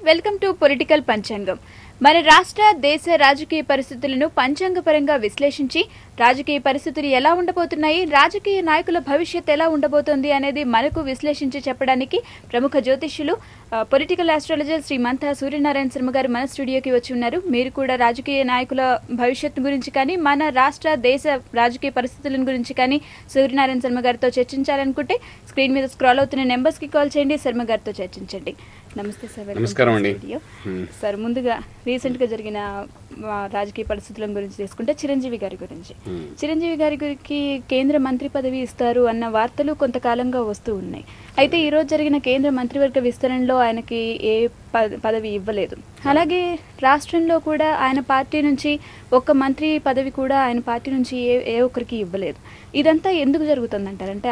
Welcome to political పంచాంగం. మన రాష్ట్ర దేశ రాజకీయ పరిస్థితులను పంచాంగపరంగా విశ్లేషించి రాజకీయ పరిస్థితులు ఎలా ఉండబోతున్నాయి, రాజకీయ నాయకుల భవిష్యత్ ఎలా ఉండబోతోంది అనేది మనకు విశ్లేషించి చెప్పడానికి ప్రముఖ జ్యోతిష్యులు పొలిటికల్ ఆస్ట్రాలజర్ శ్రీ మంతా సూర్యనారాయణ శర్మ గారు మన స్టూడియోకి వచ్చి ఉన్నారు. మీరు కూడా రాజకీయ నాయకుల భవిష్యత్తు గురించి కానీ మన రాష్ట్ర దేశ రాజకీయ పరిస్థితుల గురించి కానీ సూర్యనారాయణ శర్మ గారితో చర్చించాలనుకుంటే స్క్రీన్ మీద స్క్రాల్ అవుతున్న నెంబర్స్ కి కాల్ చేయండి, శర్మ గారితో చర్చించండి. నమస్తే సార్. నమస్కారం అండి సార్. ముందుగా రీసెంట్ గా జరిగిన రాజకీయ పరిస్థితుల గురించి తీసుకుంటే చిరంజీవి గారి గురికి కేంద్ర మంత్రి పదవి ఇస్తారు అన్న వార్తలు కొంతకాలంగా వస్తూ ఉన్నాయి. అయితే ఈ రోజు జరిగిన కేంద్ర మంత్రివర్గ విస్తరణలో ఆయనకి ఏ పదవి ఇవ్వలేదు. అలాగే రాష్ట్రంలో కూడా ఆయన పార్టీ నుంచి ఒక్క మంత్రి పదవి కూడా ఆయన పార్టీ నుంచి ఏ ఒక్కరికి ఇవ్వలేదు. ఇదంతా ఎందుకు జరుగుతుందంటారు? అంటే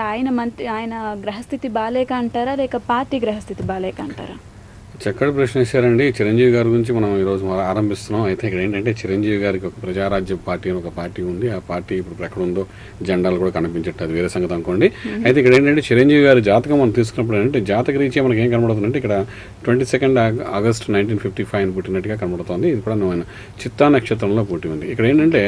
ఆయన గ్రహస్థితి బాలేక అంటారా, లేక పార్టీ గ్రహస్థితి బాలేక అంటారా? చక్కటి ప్రశ్న వేశారండి. చిరంజీవి గారి గురించి మనం ఈరోజు ఆరంభిస్తున్నాం. అయితే ఇక్కడ ఏంటంటే చిరంజీవి గారికి ఒక ప్రజారాజ్యం పార్టీ అని ఒక పార్టీ ఉంది. ఆ పార్టీ ఇప్పుడు ఎక్కడ ఉందో జెండాలు కూడా కనిపించట్టు, అది వేరే సంగతి అనుకోండి. అయితే ఇక్కడ ఏంటంటే చిరంజీవి గారి జాతకం మనం తీసుకున్నప్పుడు ఏంటంటే జాతక రీత్యా మనకి ఏం కనబడుతుందంటే ఇక్కడ 22 ఆగస్టు 1955 పుట్టినట్టుగా కనబడుతుంది. ఇది కూడా ఆయన చిత్తా నక్షత్రంలో పుట్టి ఉంది. ఇక్కడ ఏంటంటే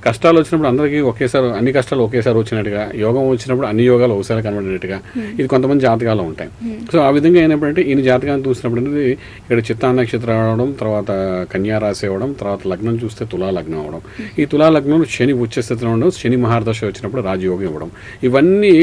కష్టాలు వచ్చినప్పుడు అందరికీ ఒకేసారి అన్ని కష్టాలు ఒకేసారి వచ్చినట్టుగా, యోగం వచ్చినప్పుడు అన్ని యోగాలు ఒకసారి కనబడినట్టుగా ఇది కొంతమంది జాతకాలు ఉంటాయి. సో ఆ విధంగా అయినప్పుడంటే ఈయన జాతకాన్ని చూసినప్పుడు ఇక్కడ చిత్తా నక్షత్రం అవడం, తర్వాత కన్యా రాశి అవ్వడం, తర్వాత లగ్నం చూస్తే తులా లగ్నం అవడం, ఈ తులా లగ్నంలో శని ఉచ్చ స్థితిలో ఉండడం, శని మహారదశ వచ్చినప్పుడు రాజయోగం ఇవ్వడం, ఇవన్నీ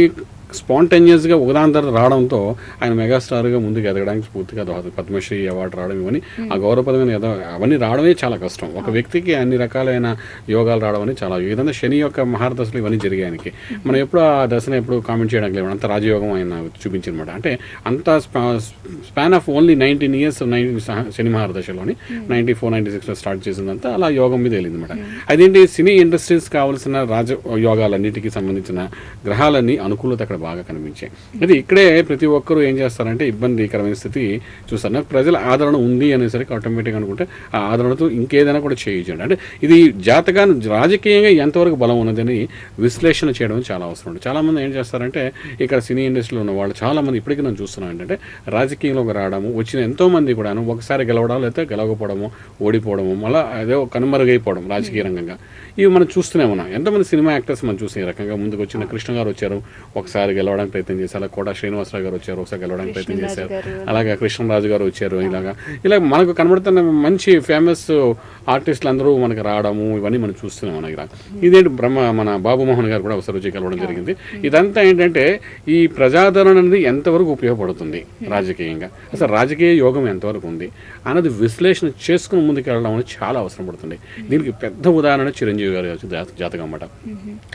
స్పాంటేనియస్గా ఒకదాని తర్వాత రావడంతో ఆయన మెగాస్టార్గా ముందుకు ఎదగడానికి పూర్తిగా పద్మశ్రీ అవార్డు రావడం, ఇవన్నీ ఆ గౌరవపదమైన అవన్నీ రావడమే చాలా కష్టం. ఒక వ్యక్తికి అన్ని రకాలైన యోగాలు రావడం అని చాలా, ఏదైనా శని యొక్క మహారదశలు ఇవన్నీ జరిగాయి ఆయనకి. మనం ఎప్పుడు ఆ దశను ఎప్పుడు కామెంట్ చేయడానికి లేదు, అంత రాజయోగం ఆయన చూపించిందన్నమాట. అంటే అంత స్పాన్ ఆఫ్ ఓన్లీ 19 ఇయర్స్ శని మహారదశలోని 94, 96లో స్టార్ట్ చేసిందంతా అలా యోగం మీద వెళ్ళిందన్నమాట. అదేంటి సినీ ఇండస్ట్రీస్ కావాల్సిన యోగాలన్నిటికీ సంబంధించిన గ్రహాలన్నీ అనుకూలత అక్కడ బాగా కనిపించాయి. అయితే ఇక్కడే ప్రతి ఒక్కరూ ఏం చేస్తారంటే ఇబ్బందికరమైన స్థితి చూస్తారు. నాకు ప్రజల ఆదరణ ఉంది అనేసరికి ఆటోమేటిక్గా అనుకుంటే ఆ ఆదరణతో ఇంకేదైనా కూడా చేయించండి. అంటే ఇది జాతకాన్ని రాజకీయంగా ఎంతవరకు బలం ఉన్నదని విశ్లేషణ చేయడం చాలా అవసరం ఉంటుంది. చాలామంది ఏం చేస్తారంటే ఇక్కడ సినీ ఇండస్ట్రీలో ఉన్న వాళ్ళు చాలామంది ఇప్పటికీ నేను చూస్తున్నాను ఏంటంటే రాజకీయంలోకి రావడము, వచ్చిన ఎంతోమంది కూడాను ఒకసారి గెలవడాలు, లేకపోతే గెలవకపోవడము, ఓడిపోవడము, మళ్ళీ అదే కనుమరుగైపోవడం రాజకీయ రంగంగా, ఇవి మనం చూస్తూనే ఉన్నాం. ఎంతోమంది సినిమా యాక్టర్స్ మనం చూసిన రకంగా ముందుకు వచ్చిన కృష్ణ గారు వచ్చారు, ఒకసారి గెలవడానికి ప్రయత్నం చేశారు. అలా కోట శ్రీనివాసరావు గారు వచ్చారు, ఒకసారి గెలవడానికి ప్రయత్నం చేశారు. అలాగే కృష్ణరాజు గారు వచ్చారు. ఇలా మనకు కనబడుతున్న మంచి ఫేమస్ ఆర్టిస్టులు అందరూ మనకు రావడము, ఇవన్నీ మనం చూస్తున్నాం. మనకి ఇదేంటి మన బాబు మోహన్ గారు కూడా ఒకసారి వచ్చి గెలవడం జరిగింది. ఇదంతా ఏంటంటే ఈ ప్రజాదరణ అనేది ఎంతవరకు ఉపయోగపడుతుంది రాజకీయంగా, అసలు రాజకీయ యోగం ఎంతవరకు ఉంది అన్నది విశ్లేషణ చేసుకుని ముందుకు వెళ్ళడం అనేది చాలా అవసరం పడుతుంది. దీనికి పెద్ద ఉదాహరణ చిరంజీవి గారి జాతకం అన్నమాట.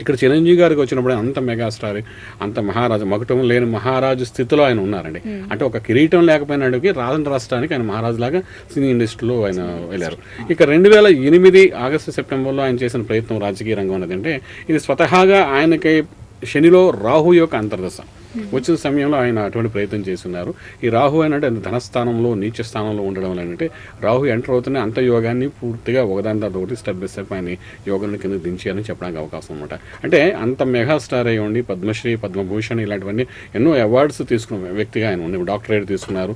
ఇక్కడ చిరంజీవి గారికి వచ్చినప్పుడు అంత మెగాస్టార్, అంత మహారాజు, మకుటం లేని మహారాజు స్థితిలో ఆయన ఉన్నారండి. అంటే ఒక కిరీటం లేకపోయినాడికి రాష్ట్రానికి ఆయన మహారాజు లాగా సినీ ఇండస్ట్రీలో ఆయన వెళ్ళారు. ఇక 2008 ఆగస్టు సెప్టెంబర్లో ఆయన చేసిన ప్రయత్నం రాజకీయ రంగం అనేది అంటే ఇది స్వతహాగా ఆయనకి శనిలో రాహు యొక్క అంతర్దశ వచ్చిన సమయంలో ఆయన అటువంటి ప్రయత్నం చేస్తున్నారు. ఈ రాహు అంటే ధనస్థానంలో నీచ స్థానంలో ఉండడం ఏంటంటే రాహు ఎంటర్ అవుతున్న అంత యోగాన్ని పూర్తిగా ఒకదాని తర్వాత ఒకటి స్టెప్ బై స్టెప్ ఆయన యోగాన్ని కింద దించారని చెప్పడానికి అవకాశం అనమాట. అంటే అంత మెగాస్టార్ అయ్యి ఉండి పద్మశ్రీ, పద్మభూషణ్ ఇలాంటివన్నీ ఎన్నో అవార్డ్స్ తీసుకున్న వ్యక్తిగా ఆయన ఉండి డాక్టరేట్ తీసుకున్నారు.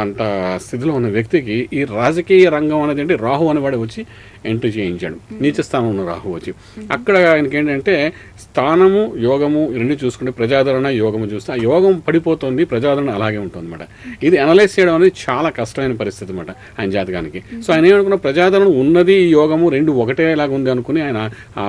అంత స్థితిలో ఉన్న వ్యక్తికి ఈ రాజకీయ రంగం అనేది అంటే రాహు అనేవాడు వచ్చి ఎంట్రీ చేయించాడు. నీచ స్థానం ఉన్న రాహు వచ్చి అక్కడ ఆయనకి ఏంటంటే స్థానము యోగము రెండు చూసుకుంటే ప్రజాదరణ యోగము చూస్తే ఆ యోగం పడిపోతుంది, ప్రజాదరణ అలాగే ఉంటుంది అనమాట. ఇది అనలైజ్ చేయడం అనేది చాలా కష్టమైన పరిస్థితి అనమాట ఆయన జాతకానికి. సో ఆయన ఏమనుకున్న ప్రజాదరణ ఉన్నది యోగము రెండు ఒకటేలాగా ఉంది అనుకుని ఆయన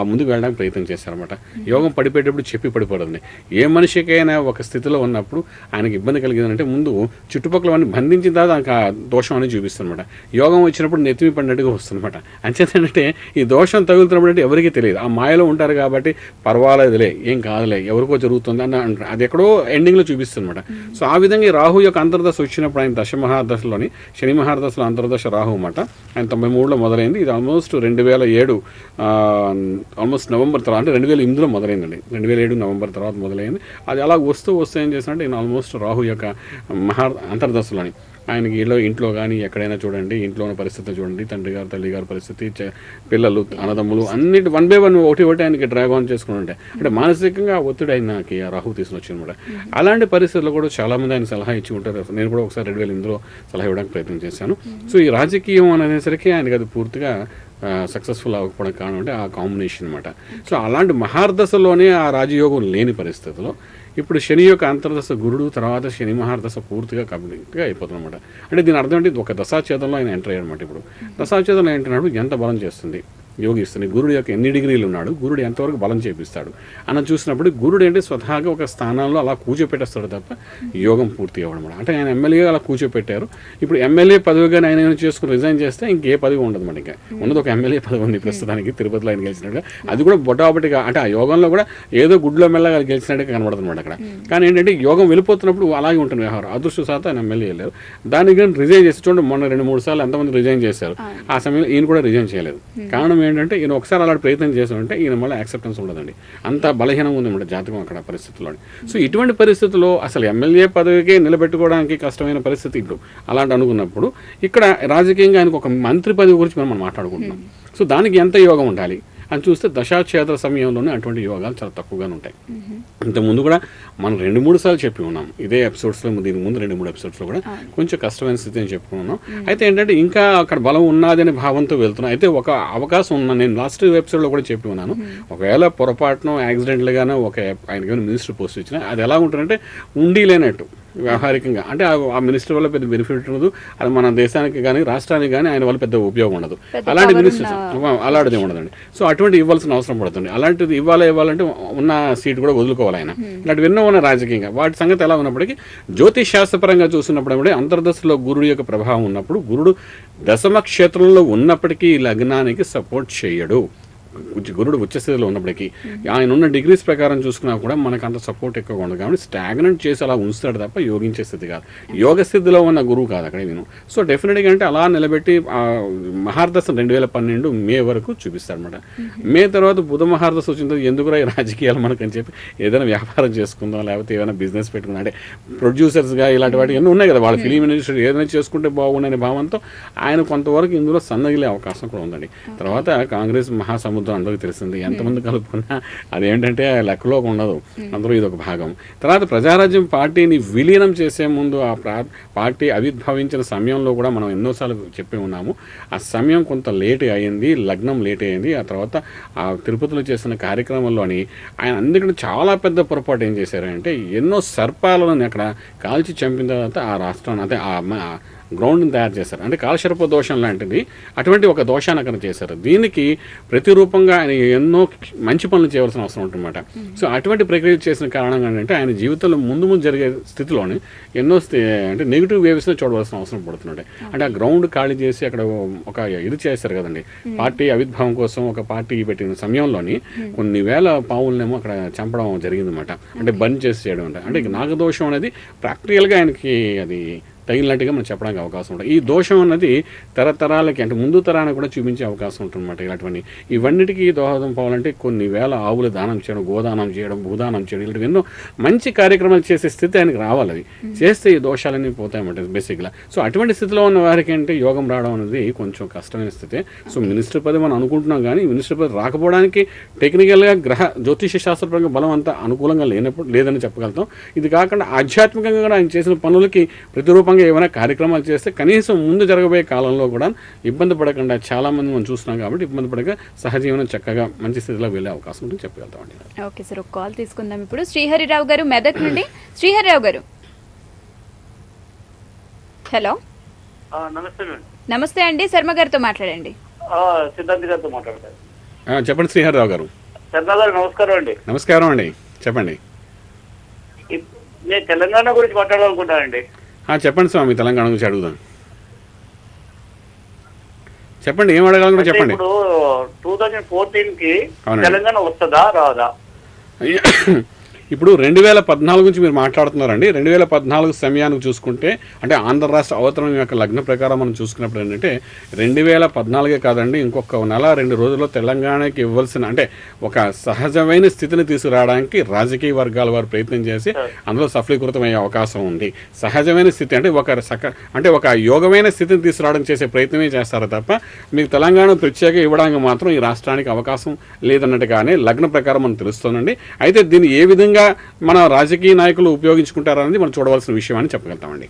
ముందుకు వెళ్ళడానికి ప్రయత్నం చేశారనమాట. యోగం పడిపోయేటప్పుడు చెప్పి పడిపోతుంది. ఏ మనిషికైనా ఒక స్థితిలో ఉన్నప్పుడు ఆయనకి ఇబ్బంది కలిగిందంటే ముందు చుట్టుపక్కల అన్ని బంధించిన తర్వాత ఆయనకు ఆ దోషం అనేది చూపిస్తుందన్నమాట. యోగం వచ్చినప్పుడు నెత్తిమి పడినట్టుగా వస్తుందన్నమాట. అంచేతంటే ఈ దోషం తగులుతున్నప్పుడు అంటే ఎవరికీ తెలియదు, ఆ మాయలో ఉంటారు కాబట్టి పర్వాలేదులే, ఏం కాదులే, ఎవరికో జరుగుతుంది అన్న అది ఎక్కడో ఎండింగ్లో చూపిస్తుందన్నమాట. సో ఆ విధంగా ఈ రాహు యొక్క అంతర్దశ వచ్చినప్పుడు ఆయన దశ మహాదశలోని శని మహాదశలో అంతర్దశ రాహు అన్నమాట. ఆయన 93లో మొదలైంది. ఇది ఆల్మోస్ట్ 2007 ఆల్మోస్ట్ నవంబర్ తర్వాత, అంటే 2008లో మొదలైందండి. 2007 నవంబర్ తర్వాత మొదలైంది. అది అలా వస్తూ ఏం చేసినట్టు ఈయన ఆల్మోస్ట్ రాహు యొక్క అంతర్దశలోని ఆయనకి ఇంట్లో కానీ ఎక్కడైనా చూడండి, ఇంట్లో ఉన్న పరిస్థితులు చూడండి, తండ్రి గారు తల్లి గారి పరిస్థితి, పిల్లలు అన్నదమ్ములు అన్నిటి వన్ బై వన్ ఒకటి ఆయనకి డ్రాగ్ ఆన్ చేసుకుని ఉంటాయి. అంటే మానసికంగా ఒత్తిడి ఆయనకి ఆ రాహు తీసుకుని వచ్చిందన్నమాట. అలాంటి పరిస్థితుల్లో కూడా చాలా మంది ఆయన సలహా ఇచ్చి ఉంటారు. నేను కూడా ఒకసారి 2008లో సలహా ఇవ్వడానికి ప్రయత్నం చేశాను. సో ఈ రాజకీయం అనేసరికి ఆయనకి అది పూర్తిగా సక్సెస్ఫుల్ అవ్వకపోవడం కారణం అంటే ఆ కాంబినేషన్ అనమాట. సో అలాంటి మహార్దశలోనే ఆ రాజయోగం లేని పరిస్థితుల్లో ఇప్పుడు శని యొక్క అంతర్దశ గురుడు, తర్వాత శని మహార్దశ పూర్తిగా కంప్లీట్గా అయిపోతుంది అనమాట. అంటే దీని అర్థం అంటే ఒక దశాఛేదంలో ఆయన ఎంటర్ అయ్యారనమాట. ఇప్పుడు దశాఛేదంలో ఏంటన్నాడు, ఎంత బలం చేస్తుంది యోగిస్తుంది, గురుడు యొక్క ఎన్ని డిగ్రీలు ఉన్నాడు, గురుడు ఎంతవరకు బలం చేపిస్తాడు అన్న చూసినప్పుడు గురుడు అంటే స్వతహాగా ఒక స్థానంలో అలా కూర్చోపెట్టేస్తాడు తప్ప యోగం పూర్తి అవ్వడం. అంటే ఆయన ఎమ్మెల్యేగా అలా కూర్చోపెట్టారు. ఇప్పుడు ఎమ్మెల్యే పదవిగా ఆయన ఏమైనా చేసుకుని రిజైన్ చేస్తే ఇంకే పదవి ఉండదు మనకి. ఇంకా ఉన్నది ఒక ఎమ్మెల్యే పదవి ఉంది ప్రస్తుతానికి, తిరుపతిలో ఆయన గెలిచినట్టుగా. అది కూడా బొటాబొటిగా అంటే ఆ యోగంలో కూడా ఏదో గుడ్లో మెల్లగా గెలిచినట్టుగా కనబడుతుంది అనమాట అక్కడ. కానీ ఏంటంటే యోగం వెళ్ళిపోతున్నప్పుడు అలాగే ఉంటుంది వ్యవహారం. అదృష్టశాతం ఆయన ఎమ్మెల్యే వెళ్ళారు. దానికి కానీ రిజైన్ చేసి చూడండి, మొన్న 2-3 సార్లు ఎంతమంది రిజైన్ చేశారు. ఆ సమయంలో ఈయన కూడా రిజైన్ చేయలేదు. కారణం ఏంటంటే ఈయన ఒకసారి అలాంటి ప్రయత్నం చేశారంటే ఈయన మళ్ళీ యాక్సెప్టెన్స్ ఉండదండి. అంత బలహీనంగా ఉందన్నమాట జాతకం అక్కడ పరిస్థితుల్లో. సో ఇటువంటి పరిస్థితుల్లో అసలు ఎమ్మెల్యే పదవికే నిలబెట్టుకోవడానికి కష్టమైన పరిస్థితి ఇప్పుడు అలాంటి అనుకున్నప్పుడు ఇక్కడ రాజకీయంగా ఆయనకు ఒక మంత్రి పదవి గురించి మనం మాట్లాడుకుంటున్నాం. సో దానికి ఎంత యోగం ఉండాలి అని చూస్తే దశాక్షేత్ర సమయంలోనే అటువంటి యోగాలు చాలా తక్కువగానే ఉంటాయి. ఇంతకుముందు కూడా మనం 2-3 సార్లు చెప్పి ఉన్నాం ఇదే ఎపిసోడ్స్లో, దీని ముందు 2-3 ఎపిసోడ్స్లో కూడా కొంచెం కష్టమైన స్థితి అని చెప్పుకున్నాం. అయితే ఏంటంటే ఇంకా అక్కడ బలం ఉన్నదనే భావంతో వెళ్తున్నాం. అయితే ఒక అవకాశం ఉన్న, నేను లాస్ట్ ఎపిసోడ్లో కూడా చెప్పి ఉన్నాను, ఒకవేళ పొరపాటున యాక్సిడెంట్లుగానే ఆయనకి మినిస్టర్ పోస్ట్ ఇచ్చినా అది ఎలా ఉంటుందంటే ఉండి లేనట్టు వ్యవహారికంగా. అంటే ఆ మినిస్టర్ వల్ల పెద్ద బెనిఫిట్ ఉండదు, అది మన దేశానికి కానీ రాష్ట్రానికి కానీ ఆయన వల్ల పెద్ద ఉపయోగం ఉండదు. అలాంటి మినిస్టర్స్ అలాంటిది ఉండదండి. సో అటువంటి ఇవ్వాల్సిన అవసరం పడుతుంది. అలాంటిది ఇవ్వాలంటే ఉన్న సీట్ కూడా వదులుకోవాలి ఆయన. ఇలాంటి ఎన్నో ఉన్న రాజకీయంగా వాటి సంగతి ఎలా ఉన్నప్పటికీ జ్యోతిష్ శాస్త్రపరంగా చూసినప్పుడు అంతర్దశలో గురుడు యొక్క ప్రభావం ఉన్నప్పుడు గురుడు దశమ క్షేత్రంలో ఉన్నప్పటికీ లగ్నానికి సపోర్ట్ చేయడు. గురుడు ఉచ్చస్థితిలో ఉన్నప్పటికీ ఆయన ఉన్న డిగ్రీస్ ప్రకారం చూసుకున్నా కూడా మనకు అంత సపోర్ట్ ఎక్కువగా ఉండదు. కాబట్టి స్టాగ్నెంట్ చేసి అలా ఉంచుతాడు తప్ప యోగించే స్థితి కాదు. యోగ స్థితిలో ఉన్న గురువు కాదు అక్కడ నేను. సో డెఫినెట్గా అంటే అలా నిలబెట్టి మహార్దశ 2012 మే వరకు చూపిస్తాడు అనమాట. మే తర్వాత బుధ మహార్దశ వచ్చిన ఎందుకురా ఈ రాజకీయాలు మనకని చెప్పి ఏదైనా వ్యాపారం చేసుకుందాం, లేకపోతే ఏదైనా బిజినెస్ పెట్టుకుందాం, అంటే ప్రొడ్యూసర్స్గా ఇలాంటి వాటి ఎన్నో ఉన్నాయి కదా, వాళ్ళ ఫిలిం ఇండస్ట్రీ ఏదైనా చేసుకుంటే బాగుండనే భావంతో ఆయన కొంతవరకు ఇందులో సన్నగిలే అవకాశం కూడా ఉందండి. తర్వాత కాంగ్రెస్ మహాసముద్రం అందరికీ తెలిసింది, ఎంతమంది కలుపుకున్నా అదేంటంటే లెక్కలో ఉండదు, అందులో ఇది ఒక భాగం. తర్వాత ప్రజారాజ్యం పార్టీని విలీనం చేసే ముందు ఆ పార్టీ ఆవిర్భవించిన సమయంలో కూడా మనం ఎన్నోసార్లు చెప్పి ఉన్నాము, ఆ సమయం కొంత లేట్ అయ్యింది, లగ్నం లేట్ అయ్యింది. ఆ తర్వాత ఆ తిరుపతిలో చేసిన కార్యక్రమంలోని ఆయన అందుకని చాలా పెద్ద పొరపాటు ఏం చేశారంటే ఎన్నో సర్పాలను అక్కడ కాల్చి చంపిన తర్వాత ఆ రాష్ట్రాన్ని అంటే ఆ గ్రౌండ్ని తయారు చేశారు. అంటే కాలశర్ప దోషం లాంటిది అటువంటి ఒక దోషాన్ని అక్కడ చేశారు. దీనికి ప్రతిరూపంగా ఆయన ఎన్నో మంచి పనులు చేయవలసిన అవసరం ఉంటుందన్నమాట. సో అటువంటి ప్రక్రియ చేసిన కారణంగా ఏంటంటే ఆయన జీవితంలో ముందు జరిగే స్థితిలోనే ఎన్నో అంటే నెగిటివ్ వేవ్స్ని చూడవలసిన అవసరం పడుతున్నాడు. అంటే ఆ గ్రౌండ్ ఖాళీ చేసి అక్కడ ఒక ఇది చేశారు కదండి, పార్టీ ఆవిర్భావం కోసం ఒక పార్టీ పెట్టిన సమయంలోని కొన్ని వేల పావులనేమో అక్కడ చంపడం జరిగిందన్నమాట. అంటే బంద్ చేసి చేయడం అంటే నాగదోషం అనేది ప్రాక్టికల్గా ఆయనకి అది తగిలినట్టుగా మనం చెప్పడానికి అవకాశం ఉంటుంది. ఈ దోషం అన్నది తరతరాలకి అంటే ముందు తరానికి కూడా చూపించే అవకాశం ఉంటుందన్నమాట. ఇలాంటివన్నీ ఇవన్నిటికీ దోహదం పోవాలంటే కొన్ని వేల ఆవులు దానం చేయడం, గోదానం చేయడం, భూదానం చేయడం, ఇలాంటివి ఎన్నో మంచి కార్యక్రమాలు చేసే స్థితి ఆయనకి రావాలి. అవి చేస్తే ఈ దోషాలన్నీ పోతాయన్నమాట బేసిక్గా. సో అటువంటి స్థితిలో ఉన్న వారికి అంటే యోగం రావడం అనేది కొంచెం కష్టమైన స్థితి. సో మినిస్టర్ పదవి మనం అనుకుంటున్నాం, కానీ మినిస్టర్ పదవి రాకపోవడానికి టెక్నికల్గా జ్యోతిష శాస్త్రపరంగా బలం అంతా అనుకూలంగా లేదని చెప్పగలుగుతాం. ఇది కాకుండా ఆధ్యాత్మికంగా కూడా ఆయన చేసిన పనులకి ప్రతిరూపంగా ఏమైనా కార్యక్రమాలు చేస్తే కనీసం ముందు జరగబోయే కాలంలో కూడా ఇబ్బంది పడకుండా చాలా మంది మనం చూస్తున్నాం కాబట్టి ఇబ్బంది పడక సహజీవనం చక్కగా మంచి స్థితిలో వెళ్ళే అవకాశం ఉంటుంది చెప్పగలుగుతామండి. ఓకే సార్, ఒక కాల్ తీసుకుందాం ఇప్పుడు. శ్రీహరిరావు గారు మెదక్ నుండి. శ్రీహరిరావు గారు హలో. నమస్తే అండి, శర్మ గారితో మాట్లాడండి. సిద్ధాంత్ గారితో మాట్లాడతారు. చెప్పండి శ్రీహరిరావు గారు. శర్మ గారు నమస్కారం అండి. నమస్కారం అండి, చెప్పండి. నేను తెలంగాణ గురించి మాట్లాడాలనుకుంటానండి. చెప్పండి స్వామి, తెలంగాణ గురించి అడుగుదాం. చెప్పండి, ఏం అడగాలనుకుంటే చెప్పండి. ఇప్పుడు 2014కి తెలంగాణ వస్తుందా రాదా? ఇప్పుడు 2014 గురించి మీరు మాట్లాడుతున్నారండి. 2014 సమయానికి చూసుకుంటే అంటే ఆంధ్ర రాష్ట్ర అవతరణ యొక్క లగ్న ప్రకారం మనం చూసుకున్నప్పుడు ఏంటంటే 2014 కాదండి, ఇంకొక నెల 2 రోజుల్లో తెలంగాణకి ఇవ్వాల్సిన అంటే ఒక సహజమైన స్థితిని తీసుకురావడానికి రాజకీయ వర్గాల వారు ప్రయత్నం చేసి అందులో సఫలీకృతమయ్యే అవకాశం ఉంది. సహజమైన స్థితి అంటే ఒక యోగమైన స్థితిని తీసుకురావడం చేసే ప్రయత్నమే చేస్తారు తప్ప మీకు తెలంగాణ ప్రత్యేక ఇవ్వడానికి మాత్రం ఈ రాష్ట్రానికి అవకాశం లేదన్నట్టుగానే లగ్న ప్రకారం మనం తెలుస్తోందండి. అయితే దీన్ని ఏ విధంగా మన రాజకీయ నాయకులు ఉపయోగించుకుంటారనేది మనం చూడవలసిన విషయం అని చెప్పగలుగుతామండి.